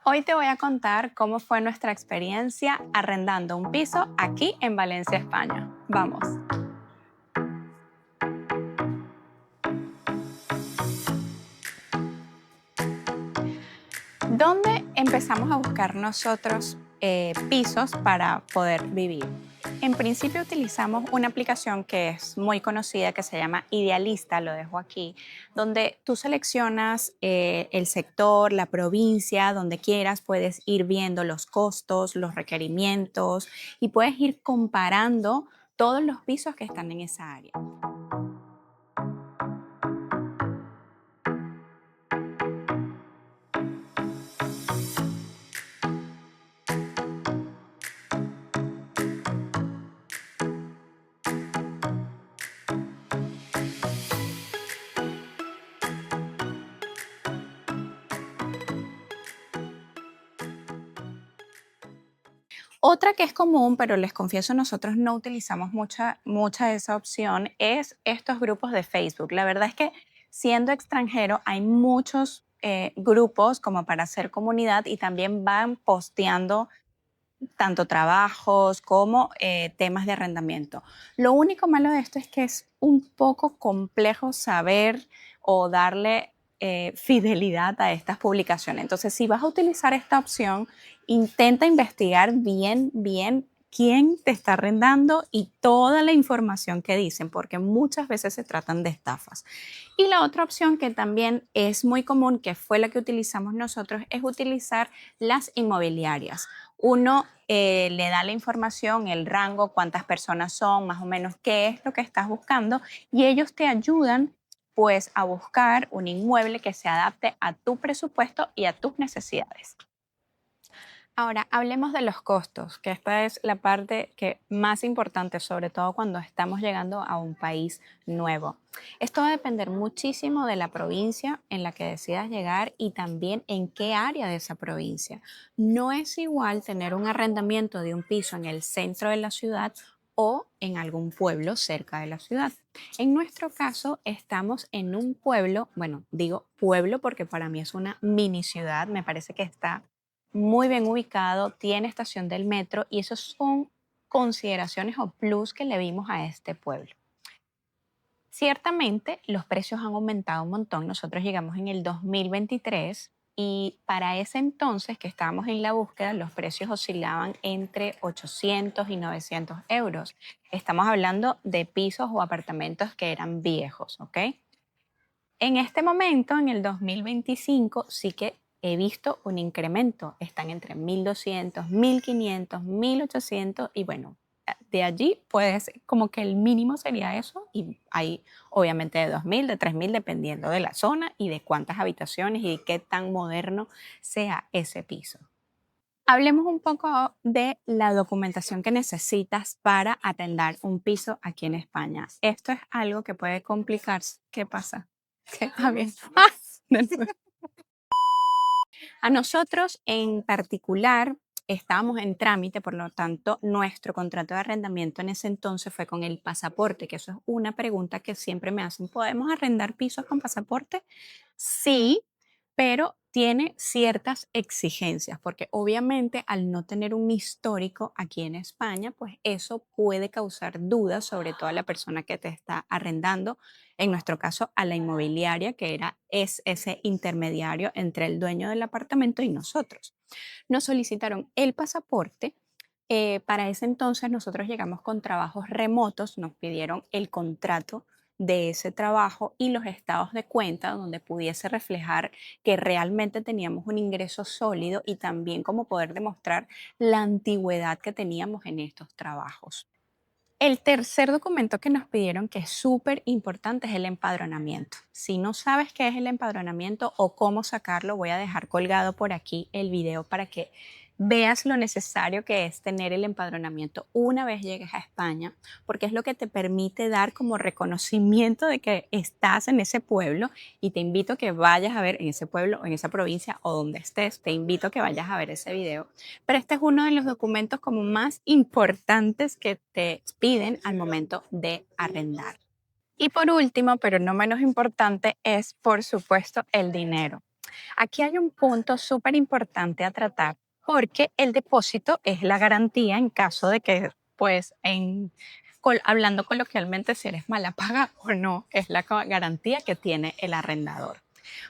Hoy te voy a contar cómo fue nuestra experiencia arrendando un piso aquí en Valencia, España. Vamos. ¿Dónde empezamos a buscar nosotros pisos para poder vivir? En principio utilizamos una aplicación que es muy conocida que se llama Idealista, lo dejo aquí, donde tú seleccionas el sector, la provincia, donde quieras, puedes ir viendo los costos, los requerimientos y puedes ir comparando todos los pisos que están en esa área. Otra que es común, pero les confieso, nosotros no utilizamos mucha de esa opción, es estos grupos de Facebook. La verdad es que siendo extranjero hay muchos grupos como para hacer comunidad y también van posteando tanto trabajos como temas de arrendamiento. Lo único malo de esto es que es un poco complejo saber o darle fidelidad a estas publicaciones. Entonces, si vas a utilizar esta opción, intenta investigar bien quién te está arrendando y toda la información que dicen, porque muchas veces se tratan de estafas. Y la otra opción que también es muy común, que fue la que utilizamos nosotros, es utilizar las inmobiliarias. Uno le da la información, el rango, cuántas personas son, más o menos qué es lo que estás buscando y ellos te ayudan pues a buscar un inmueble que se adapte a tu presupuesto y a tus necesidades. Ahora, hablemos de los costos, que esta es la parte que más importante, sobre todo cuando estamos llegando a un país nuevo. Esto va a depender muchísimo de la provincia en la que decidas llegar y también en qué área de esa provincia. No es igual tener un arrendamiento de un piso en el centro de la ciudad o en algún pueblo cerca de la ciudad. En nuestro caso, estamos en un pueblo, bueno, digo pueblo porque para mí es una mini ciudad, me parece que está muy bien ubicado, tiene estación del metro y esos son consideraciones o plus que le vimos a este pueblo. Ciertamente los precios han aumentado un montón. Nosotros llegamos en el 2023 y para ese entonces que estábamos en la búsqueda, los precios oscilaban entre 800 y 900 euros. Estamos hablando de pisos o apartamentos que eran viejos, ¿ok? En este momento, en el 2025, sí que he visto un incremento. Están entre 1.200, 1.500, 1.800 y bueno, de allí pues como que el mínimo sería eso y hay obviamente de 2.000, de 3.000 dependiendo de la zona y de cuántas habitaciones y qué tan moderno sea ese piso. Hablemos un poco de la documentación que necesitas para arrendar un piso aquí en España. Esto es algo que puede complicarse. ¿Qué pasa? ¿Qué? Ah, bien. ¡Ah! De nuevo. A nosotros en particular estábamos en trámite, por lo tanto, nuestro contrato de arrendamiento en ese entonces fue con el pasaporte, que eso es una pregunta que siempre me hacen. ¿Podemos arrendar pisos con pasaporte? Sí, pero tiene ciertas exigencias, porque obviamente al no tener un histórico aquí en España, pues eso puede causar dudas sobre todo a la persona que te está arrendando, en nuestro caso a la inmobiliaria, es ese intermediario entre el dueño del apartamento y nosotros. Nos solicitaron el pasaporte. Para ese entonces nosotros llegamos con trabajos remotos, nos pidieron el contrato de ese trabajo y los estados de cuenta donde pudiese reflejar que realmente teníamos un ingreso sólido y también como poder demostrar la antigüedad que teníamos en estos trabajos. El tercer documento que nos pidieron, que es súper importante, es el empadronamiento. Si no sabes qué es el empadronamiento o cómo sacarlo, voy a dejar colgado por aquí el video para que veas lo necesario que es tener el empadronamiento una vez llegues a España, porque es lo que te permite dar como reconocimiento de que estás en ese pueblo y te invito a que vayas a ver en ese pueblo o en esa provincia o donde estés, te invito a que vayas a ver ese video, pero este es uno de los documentos como más importantes que te piden al momento de arrendar. Y por último, pero no menos importante, es por supuesto el dinero. Aquí hay un punto súper importante a tratar porque el depósito es la garantía en caso de que, pues, hablando coloquialmente, si eres mala paga o no, es la garantía que tiene el arrendador.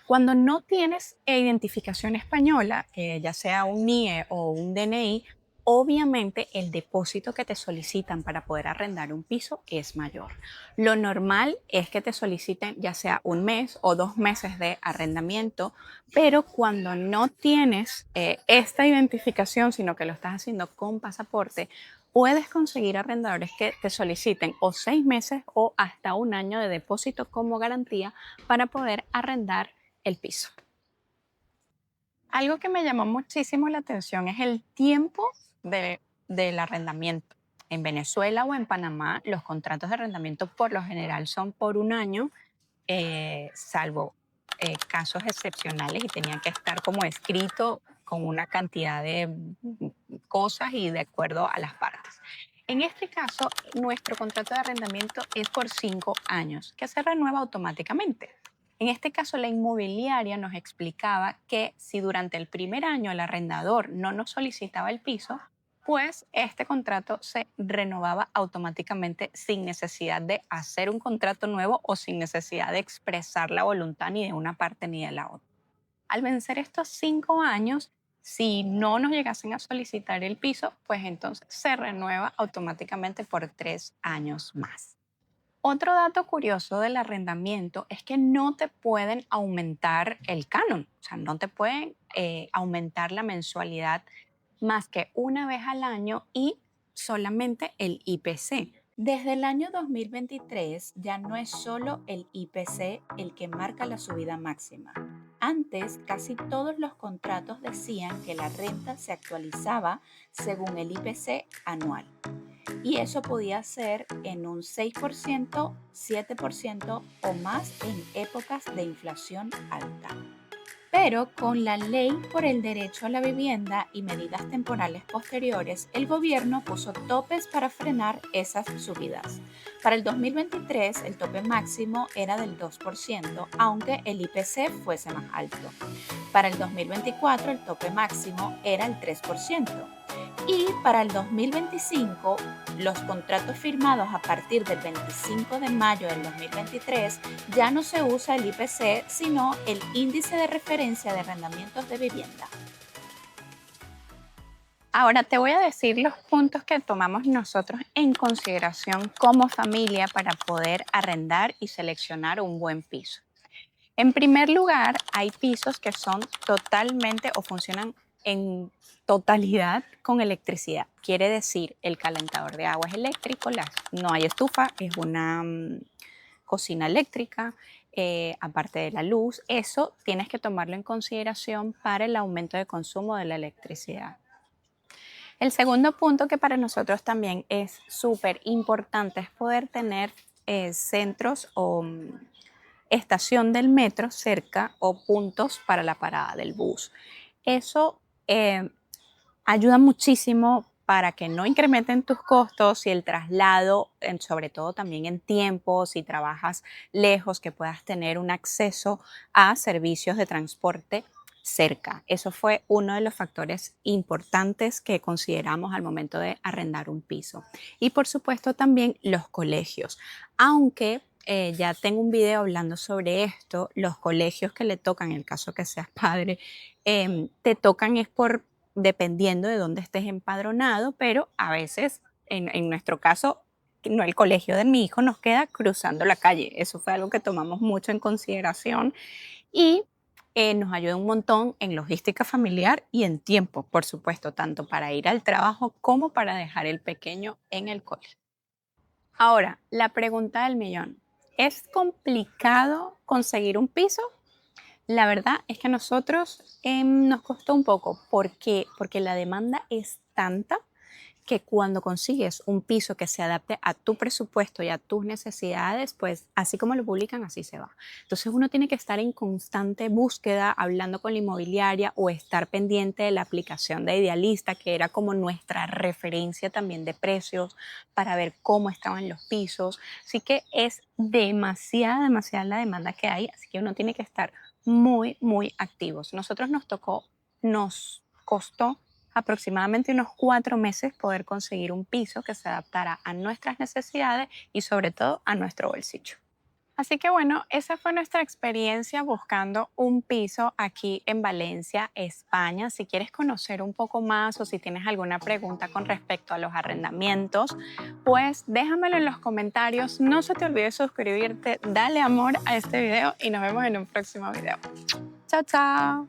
Cuando no tienes identificación española, ya sea un NIE o un DNI, obviamente el depósito que te solicitan para poder arrendar un piso es mayor. Lo normal es que te soliciten ya sea un mes o 2 meses de arrendamiento, pero cuando no tienes esta identificación, sino que lo estás haciendo con pasaporte, puedes conseguir arrendadores que te soliciten o 6 meses o hasta un año de depósito como garantía para poder arrendar el piso. Algo que me llamó muchísimo la atención es el tiempo del arrendamiento. En Venezuela o en Panamá, los contratos de arrendamiento por lo general son por un año, salvo casos excepcionales y tenían que estar como escrito con una cantidad de cosas y de acuerdo a las partes. En este caso, nuestro contrato de arrendamiento es por 5 años, que se renueva automáticamente. En este caso, la inmobiliaria nos explicaba que si durante el primer año el arrendador no nos solicitaba el piso, pues este contrato se renovaba automáticamente sin necesidad de hacer un contrato nuevo o sin necesidad de expresar la voluntad ni de una parte ni de la otra. Al vencer estos 5 años, si no nos llegasen a solicitar el piso, pues entonces se renueva automáticamente por 3 años más. Otro dato curioso del arrendamiento es que no te pueden aumentar el canon, o sea, no te pueden aumentar la mensualidad más que una vez al año y solamente el IPC. Desde el año 2023 ya no es solo el IPC el que marca la subida máxima. Antes, casi todos los contratos decían que la renta se actualizaba según el IPC anual y eso podía ser en un 6%, 7% o más en épocas de inflación alta. Pero con la Ley por el Derecho a la Vivienda y medidas temporales posteriores, el gobierno puso topes para frenar esas subidas. Para el 2023, el tope máximo era del 2%, aunque el IPC fuese más alto. Para el 2024, el tope máximo era el 3%. Y para el 2025, los contratos firmados a partir del 25 de mayo del 2023 ya no se usa el IPC, sino el índice de referencia de arrendamientos de vivienda. Ahora te voy a decir los puntos que tomamos nosotros en consideración como familia para poder arrendar y seleccionar un buen piso. En primer lugar, hay pisos que son totalmente o funcionan en totalidad con electricidad. Quiere decir, el calentador de agua es eléctrico, no hay estufa, es una cocina eléctrica, aparte de la luz. Eso tienes que tomarlo en consideración para el aumento de consumo de la electricidad. El segundo punto que para nosotros también es súper importante es poder tener centros o estación del metro cerca o puntos para la parada del bus. Eso ayuda muchísimo para que no incrementen tus costos y el traslado, sobre todo también en tiempo, si trabajas lejos, que puedas tener un acceso a servicios de transporte cerca. Eso fue uno de los factores importantes que consideramos al momento de arrendar un piso. Y por supuesto también los colegios, aunque ya tengo un video hablando sobre esto, los colegios que le tocan, en el caso que seas padre, te tocan es por dependiendo de dónde estés empadronado, pero a veces, en nuestro caso, no, el colegio de mi hijo nos queda cruzando la calle. Eso fue algo que tomamos mucho en consideración y nos ayuda un montón en logística familiar y en tiempo, por supuesto, tanto para ir al trabajo como para dejar el pequeño en el colegio. Ahora, la pregunta del millón. ¿Es complicado conseguir un piso? La verdad es que a nosotros nos costó un poco. ¿Por qué? Porque la demanda es tanta que cuando consigues un piso que se adapte a tu presupuesto y a tus necesidades, pues así como lo publican, así se va. Entonces uno tiene que estar en constante búsqueda, hablando con la inmobiliaria o estar pendiente de la aplicación de Idealista, que era como nuestra referencia también de precios para ver cómo estaban los pisos. Así que es demasiada, demasiada la demanda que hay, así que uno tiene que estar muy activos. Nos costó aproximadamente unos 4 meses poder conseguir un piso que se adaptara a nuestras necesidades y sobre todo a nuestro bolsillo. Así que bueno, esa fue nuestra experiencia buscando un piso aquí en Valencia, España. Si quieres conocer un poco más o si tienes alguna pregunta con respecto a los arrendamientos, pues déjamelo en los comentarios. No se te olvide suscribirte, dale amor a este video y nos vemos en un próximo video. Chao, chao.